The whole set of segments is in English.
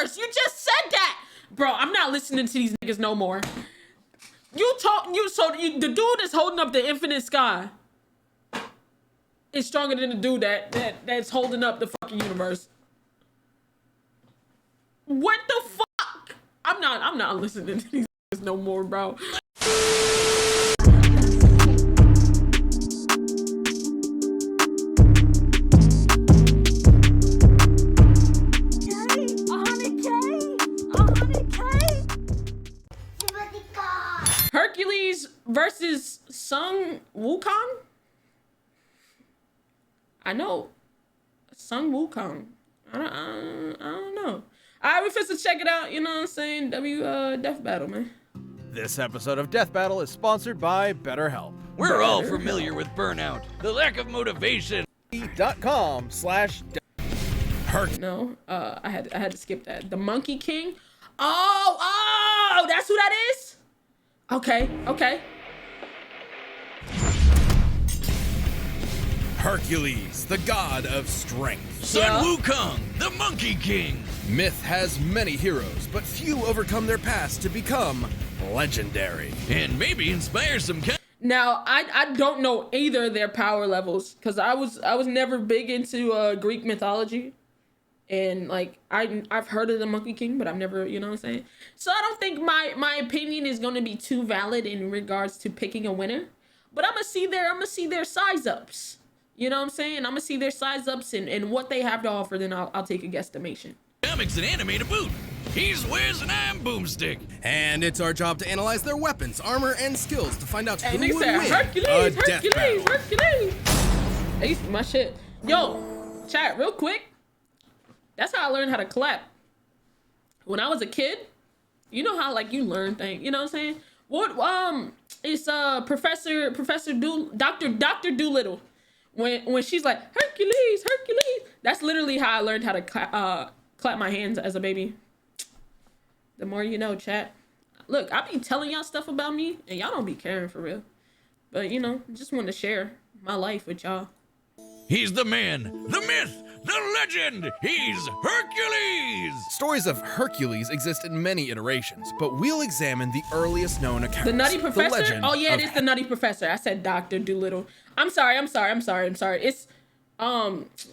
universe. You just said that. Bro, I'm not listening to these niggas no more. The dude that's holding up the infinite sky is stronger than the dude that's holding up the fucking universe. What the fuck? I'm not listening to these niggas no more, bro. Hercules versus Wukong? I know. Wukong. I don't know. Alright, we finna check it out, you know what I'm saying? Death Battle, man. This episode of Death Battle is sponsored by BetterHelp. We're all familiar with burnout, the lack of motivation. .com/Herc. No, I had to skip that. The Monkey King? Oh, that's who that is? Okay. Hercules, the god of strength. Son Wukong, the Monkey King. Myth has many heroes, but few overcome their past to become legendary. And maybe inspire some Now, I don't know either of their power levels, because I was never big into Greek mythology. And like I've heard of the Monkey King, but I've never, you know what I'm saying? So I don't think my opinion is gonna be too valid in regards to picking a winner. But I'm gonna see their size ups. You know what I'm saying? I'm gonna see their size ups and what they have to offer, then I'll take a guesstimation. Comics and anime to boot. He's Wiz and I'm Boomstick. And it's our job to analyze their weapons, armor, and skills to find out who would win Hercules. That used to be my shit. Yo, chat, real quick. That's how I learned how to clap. When I was a kid, you know how like you learn things, you know what I'm saying? What it's Dr. Doolittle. When she's like Hercules, that's literally how I learned how to clap my hands as a baby. The more you know, chat. Look, I be telling y'all stuff about me and y'all don't be caring for real. But you know, just want to share my life with y'all. He's the man, the myth, the legend. He's Hercules. Stories of Hercules exist in many iterations, but we'll examine the earliest known accounts. The Nutty Professor? legend Oh yeah, it of is the Nutty Professor. I said Dr. Doolittle. I'm sorry. It's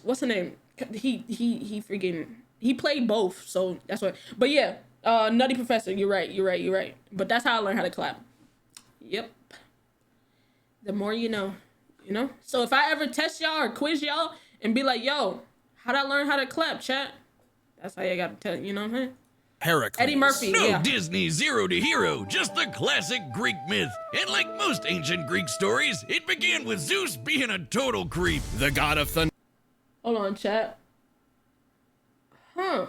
what's the name? He played both, so that's what. But yeah, Nutty Professor. You're right. But that's how I learned how to clap. Yep. The more you know. You know? So if I ever test y'all or quiz y'all and be like, yo, how'd I learn how to clap, chat? That's how you gotta tell, you know what I'm saying? Hercules. Eddie Murphy, No yeah. Disney zero to hero, just the classic Greek myth. And like most ancient Greek stories, it began with Zeus being a total creep. The god of thunder. Hold on, chat. Huh.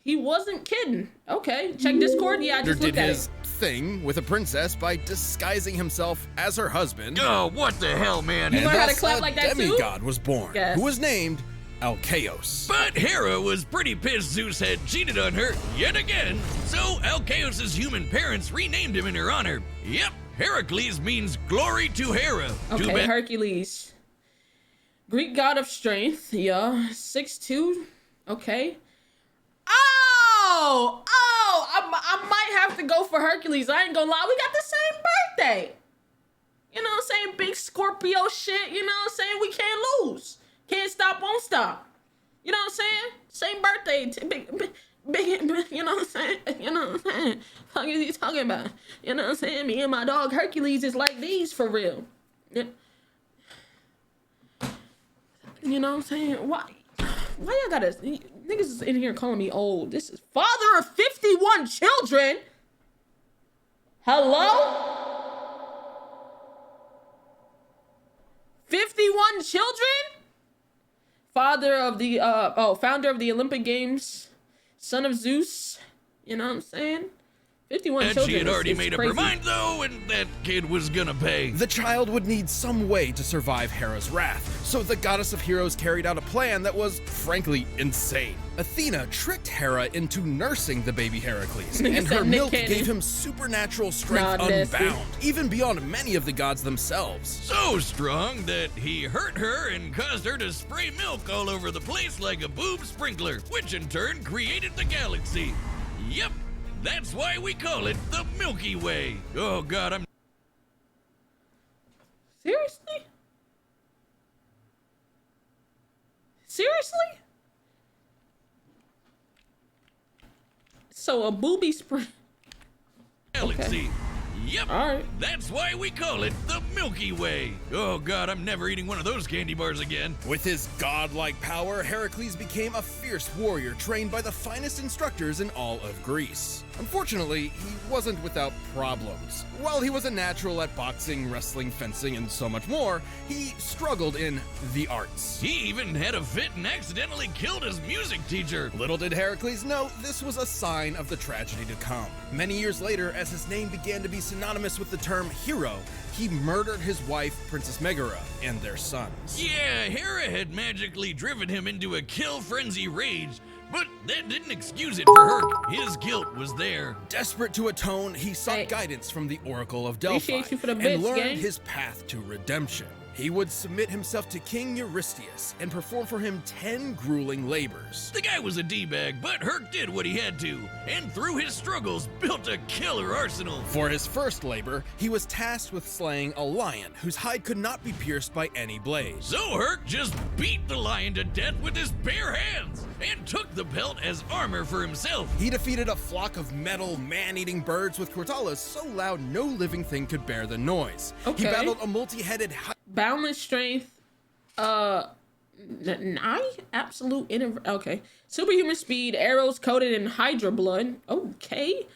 He wasn't kidding. Okay, check Discord. Yeah, I just did looked at his it. thing with a princess by disguising himself as her husband. Oh, what the hell, man? You And learn how to thus clap a like that too? demigod was born, Yes. who was named Alcaeus. But Hera was pretty pissed Zeus had cheated on her yet again, so Alcaeus' human parents renamed him in her honor. Yep, Heracles means glory to Hera. Too Okay, bad Hercules. Greek god of strength. Yeah, 6'2". Okay. Oh, I might have to go for Hercules. I ain't gonna lie, we got the same birthday. You know what I'm saying? Big Scorpio shit, you know what I'm saying? We can't lose. Can't stop, won't stop. You know what I'm saying? Same birthday. Big, you know what I'm saying? You know what I'm saying? What is he talking about? You know what I'm saying? Me and my dog Hercules is like these for real. You know what I'm saying? Why y'all gotta... Niggas is in here calling me old. This is father of 51 children. Hello? 51 children? Father of the, founder of the Olympic Games. Son of Zeus. You know what I'm saying? 51 And children. she had already is made up crazy. her mind, though, and that kid was gonna pay. The child would need some way to survive Hera's wrath, so the goddess of heroes carried out a plan that was, frankly, insane. Athena tricked Hera into nursing the baby Heracles, Nigga and said her Nick milk Cannon. gave him supernatural strength Nah, nasty. unbound, even beyond many of the gods themselves. So strong that he hurt her and caused her to spray milk all over the place like a boob sprinkler, which in turn created the galaxy. Yep, that's why we call it the Milky Way. Oh God, I'm Seriously? Seriously? So a booby spring. galaxy. Yep, All right. that's why we call it the Milky Way. Oh God, I'm never eating one of those candy bars again. With his godlike power, Heracles became a fierce warrior trained by the finest instructors in all of Greece. Unfortunately, he wasn't without problems. While he was a natural at boxing, wrestling, fencing, and so much more, he struggled in the arts. He even had a fit and accidentally killed his music teacher. Little did Heracles know this was a sign of the tragedy to come. Many years later, as his name began to be synonymous with the term hero, he murdered his wife, Princess Megara, and their sons. Yeah, Hera had magically driven him into a kill frenzy rage, but that didn't excuse it for Herc. His guilt was there. Desperate to atone, he sought Hey. guidance from the Oracle of Delphi Appreciate you for the and bits, learned gang. his path to redemption. He would submit himself to King Eurystheus and perform for him 10 grueling labors. The guy was a D-bag, but Herc did what he had to, and through his struggles built a killer arsenal. For his first labor, he was tasked with slaying a lion whose hide could not be pierced by any blade. So Herc just beat the lion to death with his bare hands, and took the pelt as armor for himself. He defeated a flock of metal, man-eating birds with cortalas so loud no living thing could bear the noise. He Okay. battled a multi-headed Boundless strength. Absolute okay. Superhuman speed. Arrows coated in Hydra blood. Okay.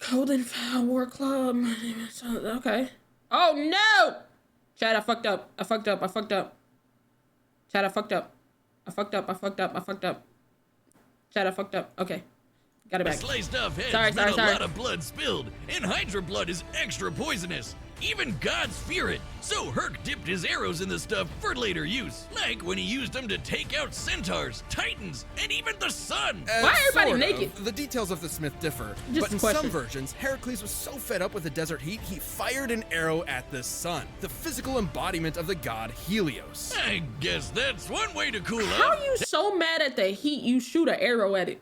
Golden War Club. Okay. Oh no! Chad, I fucked up. I fucked up. I fucked up. Chad, I fucked up. I fucked up. I fucked up. I fucked up. Chad, I fucked up. Okay. Got it back. Sliced off heads Sorry, meant sorry. a lot of blood spilled, and Hydra blood is extra poisonous. Even gods fear it, so Herc dipped his arrows in the stuff for later use, like when he used them to take out centaurs, titans, and even the sun. Why everybody Sort of. naked? The details of this myth differ, Just but a in question. some versions, Heracles was so fed up with the desert heat, he fired an arrow at the sun, the physical embodiment of the god Helios. I guess that's one way to cool How off. are you so mad at the heat you shoot an arrow at it?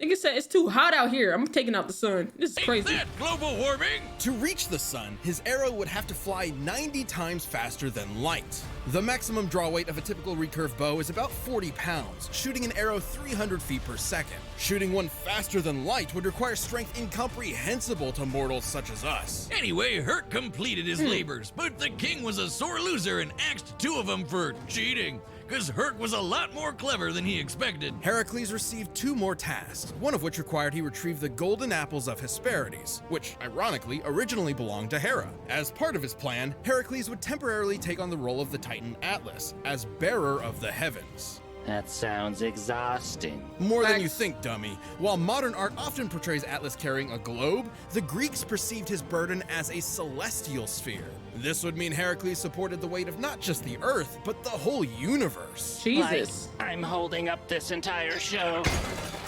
Nigga said it's too hot out here. I'm taking out the sun. This is Ain't crazy. that global warming? To reach the sun, his arrow would have to fly 90 times faster than light. The maximum draw weight of a typical recurve bow is about 40 pounds, shooting an arrow 300 feet per second. Shooting one faster than light would require strength incomprehensible to mortals such as us. Anyway, Herc completed his labors, but the king was a sore loser and axed 2 of them for cheating, because Herc was a lot more clever than he expected. Heracles received 2 more tasks, one of which required he retrieve the golden apples of Hesperides, which ironically originally belonged to Hera. As part of his plan, Heracles would temporarily take on the role of the Titan Atlas, as bearer of the heavens. That sounds exhausting. More than you Facts. think, dummy. While modern art often portrays Atlas carrying a globe, the Greeks perceived his burden as a celestial sphere. This would mean Heracles supported the weight of not just the Earth, but the whole universe. Jesus. Like, I'm holding up this entire show.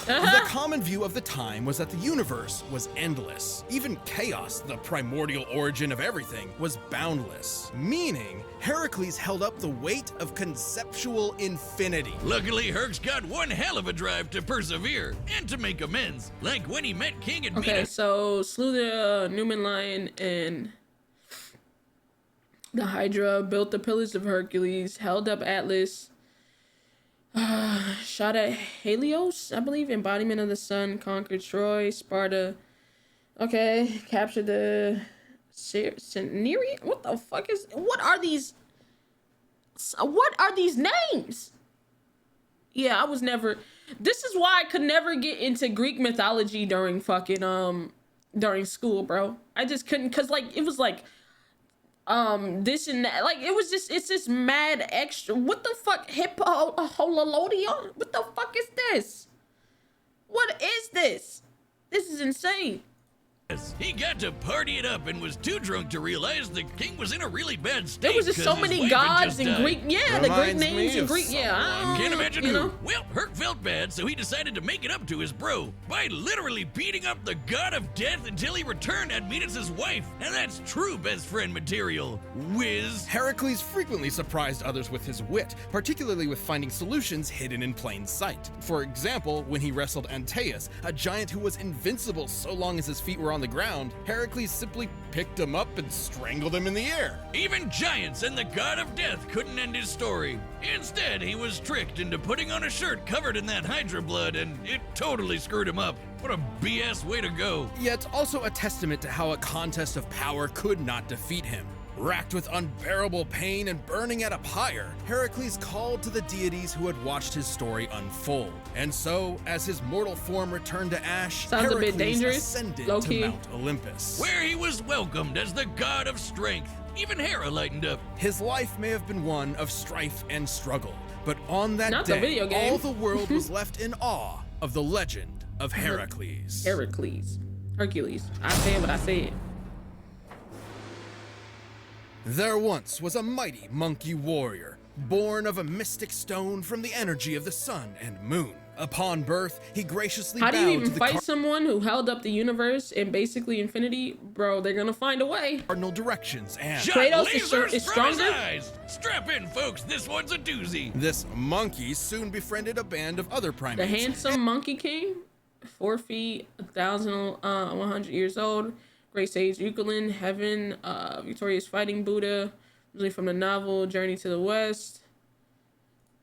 The common view of the time was that the universe was endless. Even chaos, the primordial origin of everything, was boundless. Meaning, Heracles held up the weight of conceptual infinity. Luckily, Herc's got one hell of a drive to persevere and to make amends, like when he met King and Okay, so slew the Numan lion and the Hydra, built the pillars of Hercules, held up Atlas, shot at Helios, I believe, embodiment of the sun, conquered Troy, Sparta. Okay, captured the Ceneri. What the fuck is? What are these names? Yeah, I was never. This is why I could never get into Greek mythology during fucking during school, bro. I just couldn't, cause like it was like this and that, like it was just, it's just mad extra. What the fuck? Hippololodion? What the fuck is this? What is this? This is insane. He got to party it up and was too drunk to realize the king was in a really bad state. There was just so 'cause his many wife had gods just and died. Greek, yeah, the Greek Reminds names me and of Greek, yeah. Can't imagine you who. know. Well, Herc felt bad, so he decided to make it up to his bro by literally beating up the god of death until he returned and meet his wife. And that's true best friend material. Whiz. Hercules frequently surprised others with his wit, particularly with finding solutions hidden in plain sight. For example, when he wrestled Antaeus, a giant who was invincible so long as his feet were on the ground, Hercules simply picked him up and strangled him in the air. Even giants and the god of death couldn't end his story. Instead, he was tricked into putting on a shirt covered in that Hydra blood, and it totally screwed him up. What a BS way to go. Yet also a testament to how a contest of power could not defeat him. Racked with unbearable pain and burning at a pyre, Heracles called to the deities who had watched his story unfold. And so, as his mortal form returned to ash, Sounds a bit Heracles dangerous, ascended low-key. to Mount Olympus. Where he was welcomed as the god of strength. Even Hera lightened up. His life may have been one of strife and struggle, but on that Not the day, video game. all the world was left in awe of the legend of Heracles. Hercules. I said what I said. There once was a mighty monkey warrior, born of a mystic stone from the energy of the sun and moon. Upon birth, he graciously How do you bowed even to the fight someone who held up the universe and basically infinity? Bro, they're gonna find a way. cardinal directions and Shot Kratos is lasers is from his stronger? eyes. Strap in, folks. This one's a doozy. this monkey soon befriended a band of other The primates. handsome monkey king, 4 feet, 1,100 years old. Great sage Euclid, heaven, victorious fighting Buddha, originally from the novel Journey to the West.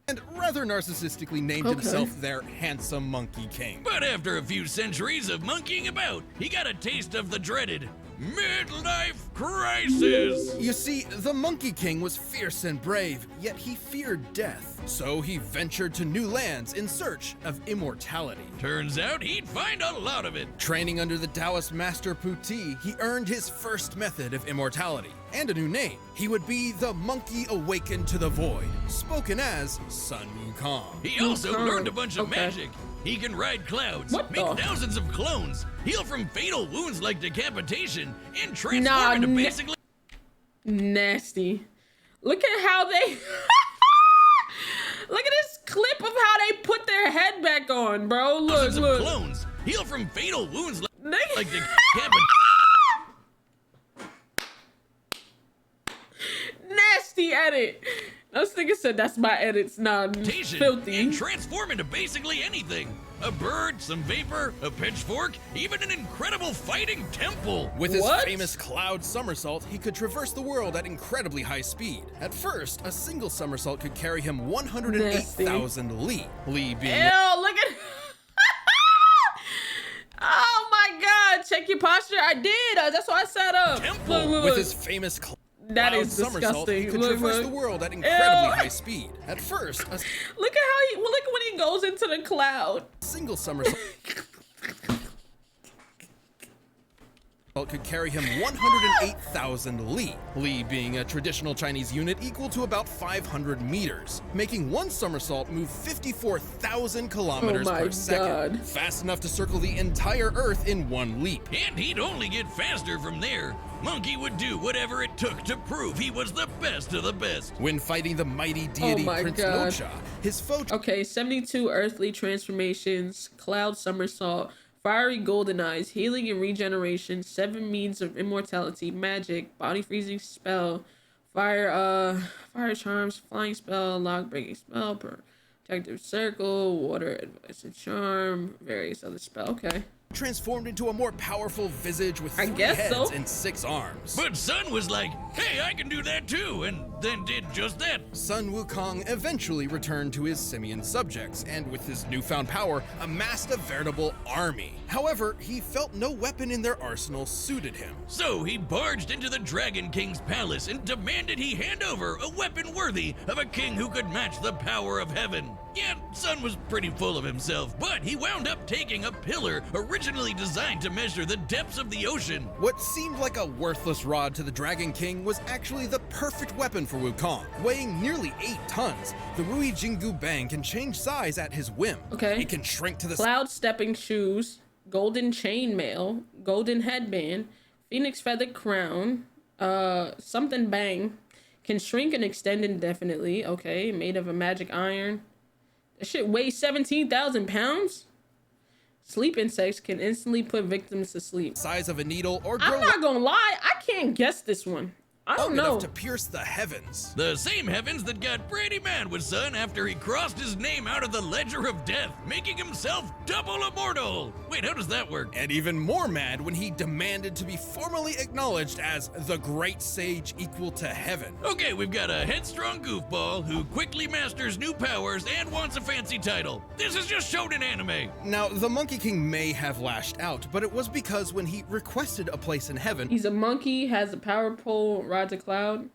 And rather narcissistically named Okay. himself their handsome monkey king. But after a few centuries of monkeying about, he got a taste of the dreaded midlife crisis. You see, the Monkey King was fierce and brave, yet he feared death. So he ventured to new lands in search of immortality. Turns out he'd find a lot of it. Training under the Taoist master Puti, he earned his first method of immortality and a new name. He would be the Monkey Awakened to the Void, spoken as Sun Wukong. He also Wukong. learned a bunch of Okay. magic. He can ride clouds, What make the- thousands of clones, heal from fatal wounds like decapitation, and transform Nah, into ne- basically Nasty. Look at how they... Look at this clip of how they put their head back on, bro. Look, thousands of look. clones, heal from fatal wounds like They- decapitation. Nasty edit. Those niggas said that's my edits. Nah, filthy. And transform into basically anything. A bird, some vapor, a pitchfork, even an incredible fighting temple. With his What? famous cloud somersault, he could traverse the world at incredibly high speed. At first, a single somersault could carry him 108,000 li. Li being Ew, look at... Oh my god, check your posture. I did. That's why I sat up. Temple. Look, look, With look. his famous That cloud is somersault, he disgusting. could Look, traverse look. the world at incredibly Ew. high speed. At first, a Look at how he... Look when he goes into the cloud. single somersault could carry him 108,000 li. Li being a traditional Chinese unit equal to about 500 meters, making one somersault move 54,000 kilometers Oh my per second. God. Fast enough to circle the entire Earth in one leap. And he'd only get faster from there. Monkey would do whatever it took to prove he was the best of the best. When fighting the mighty deity my Prince God. Nocha, his foe Okay, 72 earthly transformations, cloud somersault, fiery golden eyes, healing and regeneration, 7 means of immortality, magic, body freezing spell, fire charms, flying spell, lock breaking spell, protective circle, water advice and charm, various other spell. Okay. transformed into a more powerful visage with I 3 guess heads so. and 6 arms. But Sun was like, hey, I can do that too, and then did just that. Sun Wukong eventually returned to his simian subjects, and with his newfound power, amassed a veritable army. However, he felt no weapon in their arsenal suited him. So he barged into the Dragon King's palace and demanded he hand over a weapon worthy of a king who could match the power of heaven. Yeah, Sun was pretty full of himself, but he wound up taking a pillar originally designed to measure the depths of the ocean. What seemed like a worthless rod to the Dragon King was actually the perfect weapon for Wukong. Weighing nearly 8 tons, the Rui Jingu Bang can change size at his whim. Okay. It can shrink to the Cloud stepping shoes, golden chainmail, golden headband, phoenix feather crown, something bang, can shrink and extend indefinitely. Okay, made of a magic iron. That shit weighs 17,000 pounds. Sleep insects can instantly put victims to sleep. Size of a needle or grow I'm not gonna lie, I can't guess this one. I don't long know. enough to pierce the heavens. The same heavens that got pretty mad with Sun after he crossed his name out of the Ledger of Death, making himself double immortal. Wait, how does that work? And even more mad when he demanded to be formally acknowledged as the great sage equal to heaven. Okay, we've got a headstrong goofball who quickly masters new powers and wants a fancy title. This is just shonen anime. Now, the Monkey King may have lashed out, but it was because when he requested a place in heaven, He's a monkey, has a power pole, rides a cloud.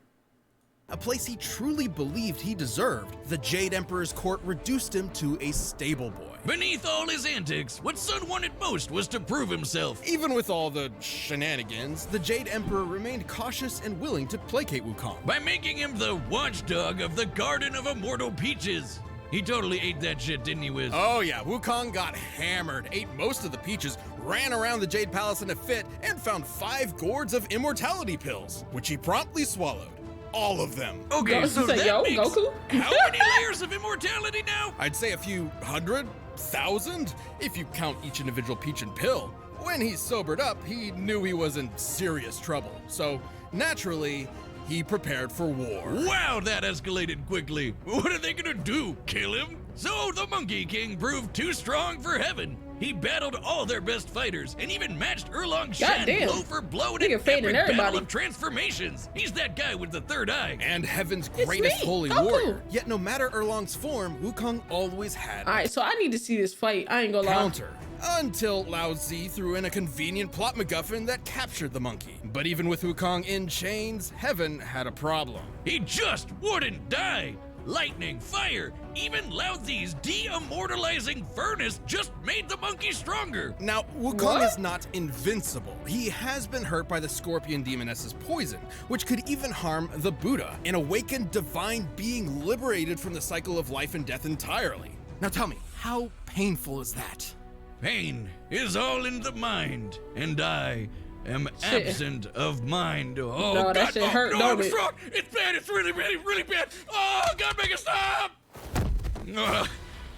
a place he truly believed he deserved, the Jade Emperor's court reduced him to a stable boy. Beneath all his antics, what Sun wanted most was to prove himself. Even with all the shenanigans, the Jade Emperor remained cautious and willing to placate Wukong. By making him the watchdog of the Garden of Immortal Peaches. He totally ate that shit, didn't he, Wiz? Oh yeah, Wukong got hammered, ate most of the peaches, ran around the Jade Palace in a fit, and found 5 gourds of immortality pills, which he promptly swallowed. All of them. Okay, Go- so say, that yo, makes Goku? how many layers of immortality now? I'd say a few hundred, thousand, if you count each individual peach and pill. When he sobered up, he knew he was in serious trouble. So, naturally, he prepared for war. Wow, that escalated quickly. What are they gonna do? Kill him? So the Monkey King proved too strong for heaven. He battled all their best fighters and even matched Erlong Shen Goddamn. blow for blow in Nigga an fading epic everybody. battle of transformations. He's that guy with the third eye. And heaven's It's greatest me, holy Goku. warrior. Yet no matter Erlong's form, Wukong always had Alright, so I need to see this fight. I ain't gonna lie. counter. Until Lao Zi threw in a convenient plot MacGuffin that captured the monkey. But even with Wukong in chains, heaven had a problem. He just wouldn't die. Lightning, fire, even Lao Zi's de-immortalizing furnace just made the monkey stronger. Now, Wukong What? is not invincible. He has been hurt by the scorpion demoness's poison, which could even harm the Buddha, an awakened divine being liberated from the cycle of life and death entirely. Now tell me, how painful is that? Pain is all in the mind, and I am Shit. absent of mind. Oh, No, God, that shit oh, hurt, no, don't I'm it? strong. It's bad. It's really, really, really bad. Oh, God, make it stop.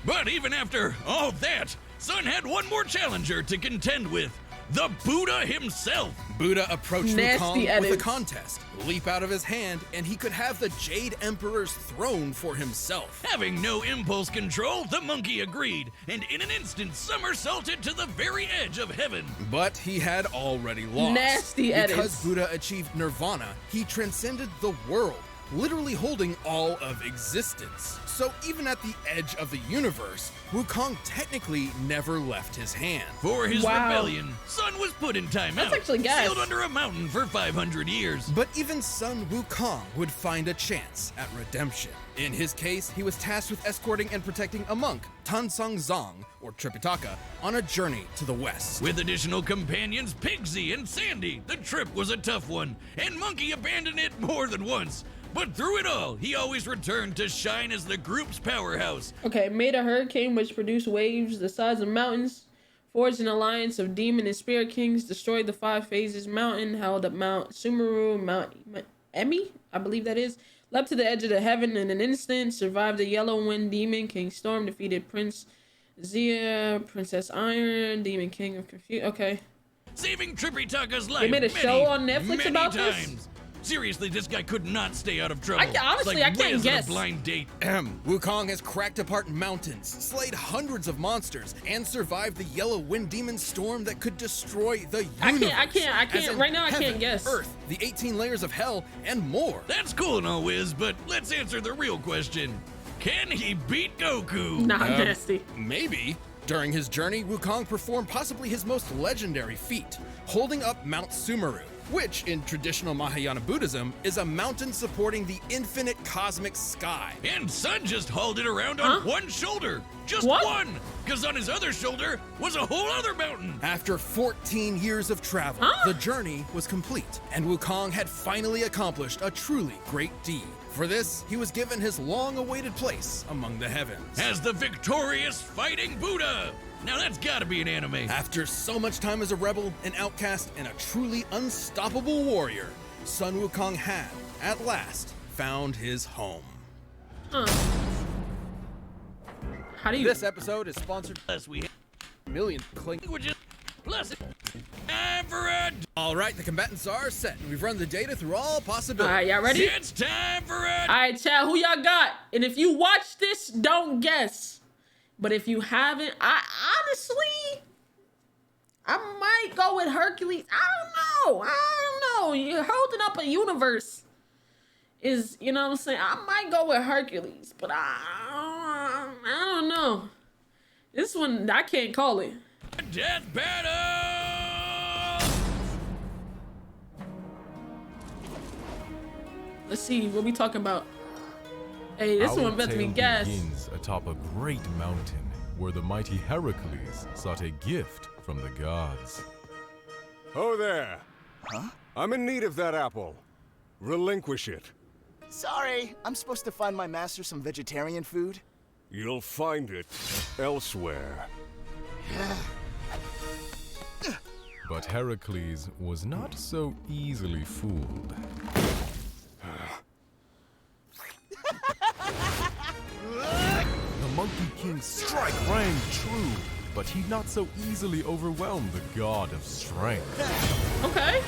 But even after all that, Sun had one more challenger to contend with. The Buddha himself. Buddha approached Nasty Wukong with a edits. contest, leap out of his hand, and he could have the Jade Emperor's throne for himself. Having no impulse control, the monkey agreed, and in an instant somersaulted to the very edge of heaven. But he had already lost. Nasty edits. Because Buddha achieved nirvana, he transcended the world, literally holding all of existence. So even at the edge of the universe, Wukong technically never left his hand. For his Wow. rebellion, Sun was put in timeout, That's actually gas. sealed under a mountain for 500 years. But even son Wukong would find a chance at redemption. In his case, he was tasked with escorting and protecting a monk, Tansong Zong, or Tripitaka, on a journey to the west. With additional companions, Pigsy and Sandy, the trip was a tough one, and Monkey abandoned it more than once. But through it all, he always returned to shine as the group's powerhouse. Okay, made a hurricane which produced waves the size of mountains, forged an alliance of demon and spirit kings, destroyed the 5 phases mountain, held up Mount Sumeru, Mount Emi, I believe that is, leapt to the edge of the heaven in an instant, survived the yellow wind demon, King Storm, defeated Prince Zia, Princess Iron, Demon King of Confusion. Okay. Saving Tripitaka's life made a many, show on Netflix many about this? times. Seriously, this guy could not stay out of trouble. Honestly, It's like I can't Wiz on guess. a blind date. Wukong has cracked apart mountains, slayed hundreds of monsters, and survived the yellow wind demon storm that could destroy the universe. I can't, As in right now I heaven, can't guess. Earth, the 18 layers of hell, and more. That's cool and all, Wiz, but let's answer the real question. Can he beat Goku? Nah, nasty. Maybe. During his journey, Wukong performed possibly his most legendary feat, holding up Mount Sumeru, which in traditional Mahayana Buddhism is a mountain supporting the infinite cosmic sky. And Sun just hauled it around on one shoulder. Just What? one. Because on his other shoulder was a whole other mountain. After 14 years of travel, the journey was complete, and Wukong had finally accomplished a truly great deed. For this, he was given his long-awaited place among the heavens. As the victorious fighting Buddha. Now that's gotta be an anime. After so much time as a rebel, an outcast, and a truly unstoppable warrior, Sun Wukong had, at last, found his home. How do you? This episode is sponsored by Plus we have million clink. languages. Plus time for a... All right, the combatants are set, and we've run the data through all All possibilities. right, y'all ready? It's time for a... All right, chat, who y'all got? And if you watch this, don't guess. But if you haven't, I might go with Hercules. I don't know. You're holding up a universe. Is, you know what I'm saying? I might go with Hercules, but I don't know. This one, I can't call it. Death battle! Let's see, what we talking about? Hey, this Our one better be tale gas. begins atop a great mountain where the mighty Hercules sought a gift from the gods. Oh there. Huh? I'm in need of that apple. Relinquish it. Sorry, I'm supposed to find my master some vegetarian food. You'll find it elsewhere. But Hercules was not so easily fooled. The Monkey King's strike rang true, but he not so easily overwhelmed the god of strength. Okay.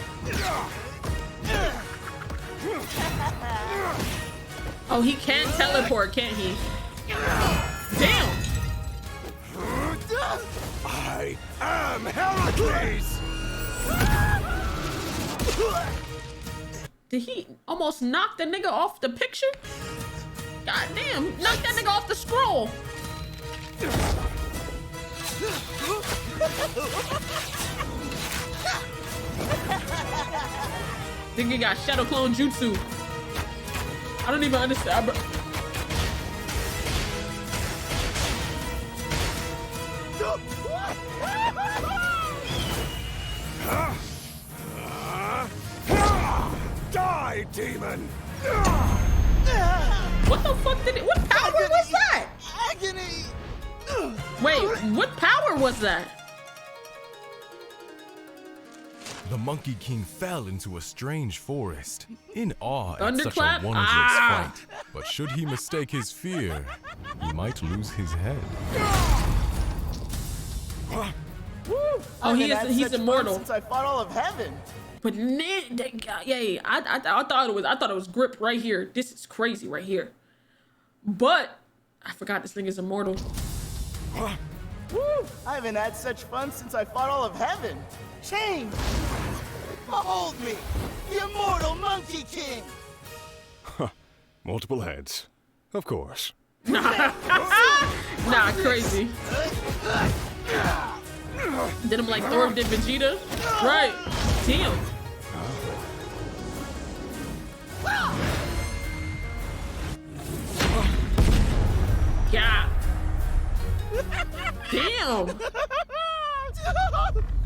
Oh, he can teleport, can't he? Damn. I am Hercules! Did he almost knock the nigga off the picture? God damn, knock that nigga off the scroll. Nigga got shadow clone jutsu. I don't even understand, bro. Die, demon! What the fuck did it? What power was that? Agony! Wait, what power was that? The Monkey King fell into a strange forest, in awe at such a Thunderclap? wondrous Ah! fight. But should he mistake his fear, he might lose his head. Oh, I've had he's such fun immortal. since I fought all of heaven. But yeah, I thought it was grip right here. This is crazy right here. But I forgot this thing is immortal. Woo! I haven't had such fun since I fought all of heaven. Change! Behold me, the immortal Monkey King! Multiple heads. Of course. Nah, crazy. Did him like Thor did Vegeta? Right. Damn. Yeah. Damn.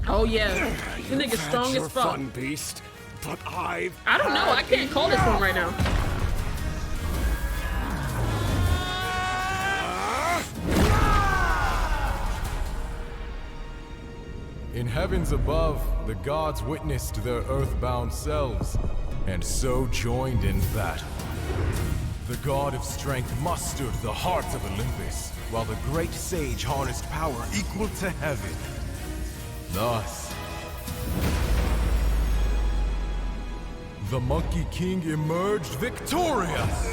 Oh yeah. This nigga's strong Your as fuck. fun, beast. But I've I don't know. I can't call this one right now. In heavens above, the gods witnessed their earthbound selves, and so joined in battle. The god of strength mustered the heart of Olympus, while the great sage harnessed power equal to heaven. Thus, the Monkey King emerged victorious!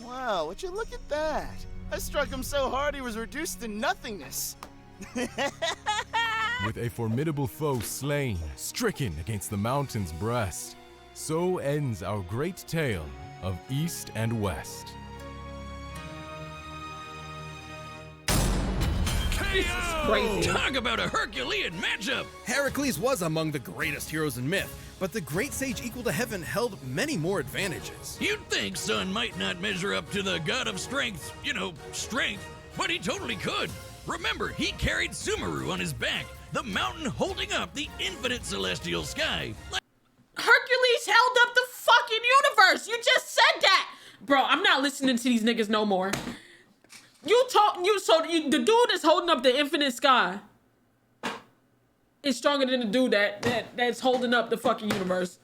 Wow, would you look at that? I struck him so hard he was reduced to nothingness. With a formidable foe slain, stricken against the mountain's breast, so ends our great tale of East and West. This is crazy. Talk about a Herculean matchup! Heracles was among the greatest heroes in myth, but the great sage equal to heaven held many more advantages. You'd think Sun might not measure up to the god of strength, strength, but he totally could. Remember, he carried Sumeru on his back, the mountain holding up the infinite celestial sky. Hercules held up the fucking universe. You just said that. Bro, I'm not listening to these niggas no more. The dude that's holding up the infinite sky is stronger than the dude that's holding up the fucking universe.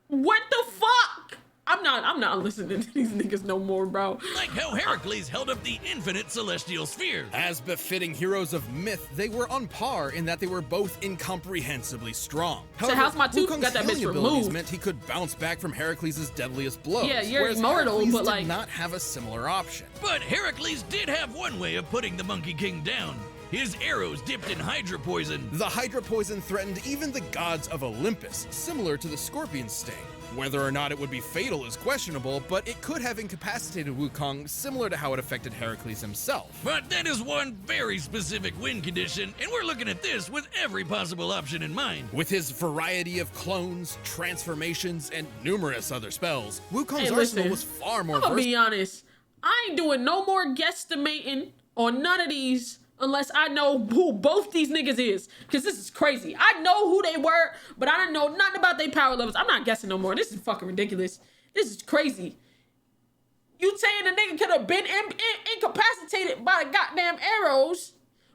What the fuck? I'm not listening to these niggas no more, bro. Like how Hercules held up the infinite celestial sphere. As befitting heroes of myth, they were on par in that they were both incomprehensibly strong. So how's my tooth? Wukong's Got that bitch healing abilities removed. meant he could bounce back from Hercules' deadliest blows. Yeah, you're whereas immortal, Hercules but, like- did not have a similar option. But Heracles did have one way of putting the Monkey King down. His arrows dipped in Hydra poison. The Hydra poison threatened even the gods of Olympus, similar to the scorpion sting. Whether or not it would be fatal is questionable, but it could have incapacitated Wukong, similar to how it affected Heracles himself. But that is one very specific win condition, and we're looking at this with every possible option in mind. With his variety of clones, transformations, and numerous other spells, Wukong's Hey, arsenal listen, was far more I'm gonna versatile. be honest. I ain't doing no more guesstimating on none of these unless I know who both these niggas is. Because this is crazy. I know who they were, but I don't know nothing about their power levels. I'm not guessing no more. This is fucking ridiculous. This is crazy. You saying the nigga could have been incapacitated by the goddamn arrows,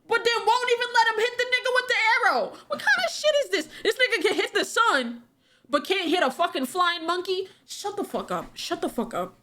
but then won't even let him hit the nigga with the arrow. What kind of shit is this? This nigga can hit the sun, but can't hit a fucking flying monkey? Shut the fuck up. Shut the fuck up.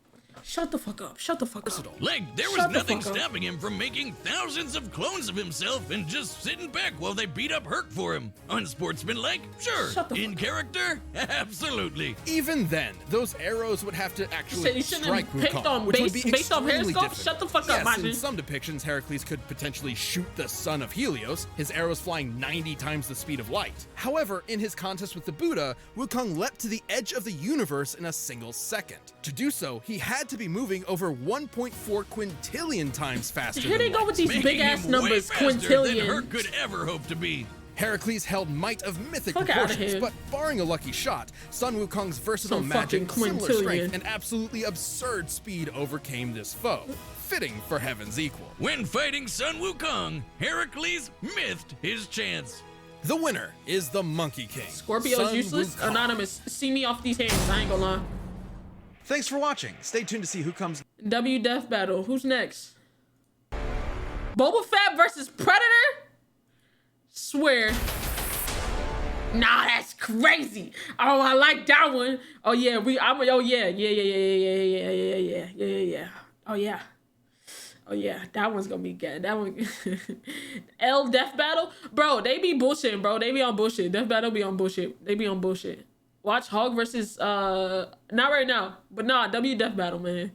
Shut the fuck up. Shut the fuck up. Like, there was Shut the nothing fuck up. stopping him from making thousands of clones of himself and just sitting back while they beat up Herc for him. Unsportsmanlike? Sure. Shut the In fuck character? Absolutely. Even then, those arrows would have to So actually you shouldn't strike have picked Wukong, on which would base- be based off extremely Periscope? difficult. Shut the fuck up, Yes, in Majin. some depictions, Heracles could potentially shoot the son of Helios, his arrows flying 90 times the speed of light. However, in his contest with the Buddha, Wukong leapt to the edge of the universe in a single second. To do so, he had to be moving over 1.4 quintillion times faster Here than they go light. with these Making big ass him numbers, way faster than quintillion. Herc could ever hope to be. Heracles held might of mythic Fuck outta proportions, here. but barring a lucky shot, Sun Wukong's versatile Some magic, fucking similar quintillion. strength, and absolutely absurd speed overcame this foe, fitting for heaven's equal. When fighting Sun Wukong, Heracles missed his chance. The winner is the Monkey King. Scorpio's Sun useless. Wukong. Anonymous, see me off these hands. I ain't gonna lie. Thanks for watching. Stay tuned to see who comes W Death Battle. Who's next? Boba Fett versus Predator? Swear. Nah, that's crazy. Oh, I like that one. Oh yeah, oh yeah. Oh yeah, that one's gonna be good. That one. L Death Battle? Bro, they be bullshitting, bro. They be on bullshit. Death Battle be on bullshit. They be on bullshit. Watch Hog versus, not right now, but nah, W Death Battle, man.